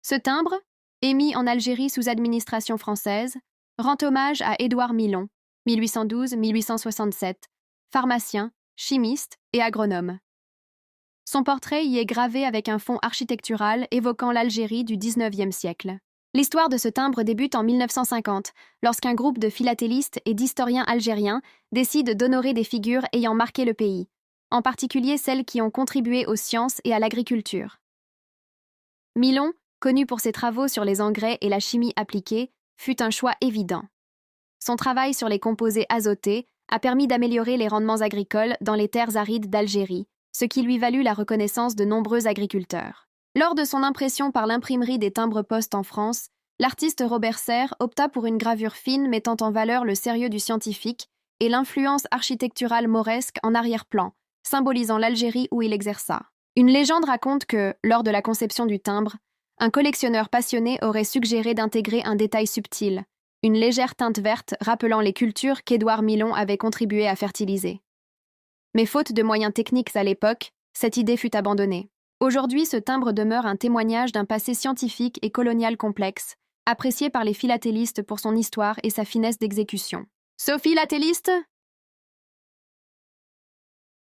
Ce timbre, émis en Algérie sous administration française, rend hommage à Édouard Milon, 1812-1867, pharmacien, chimiste et agronome. Son portrait y est gravé avec un fond architectural évoquant l'Algérie du XIXe siècle. L'histoire de ce timbre débute en 1950, lorsqu'un groupe de philatélistes et d'historiens algériens décide d'honorer des figures ayant marqué le pays, en particulier celles qui ont contribué aux sciences et à l'agriculture. Milon, connu pour ses travaux sur les engrais et la chimie appliquée, fut un choix évident. Son travail sur les composés azotés a permis d'améliorer les rendements agricoles dans les terres arides d'Algérie, ce qui lui valut la reconnaissance de nombreux agriculteurs. Lors de son impression par l'imprimerie des timbres-poste en France, l'artiste Robert Serre opta pour une gravure fine mettant en valeur le sérieux du scientifique et l'influence architecturale mauresque en arrière-plan, symbolisant l'Algérie où il exerça. Une légende raconte que, lors de la conception du timbre, un collectionneur passionné aurait suggéré d'intégrer un détail subtil, une légère teinte verte rappelant les cultures qu'Édouard Milon avait contribué à fertiliser. Mais faute de moyens techniques à l'époque, cette idée fut abandonnée. Aujourd'hui, ce timbre demeure un témoignage d'un passé scientifique et colonial complexe, apprécié par les philatélistes pour son histoire et sa finesse d'exécution. Sophie latéliste,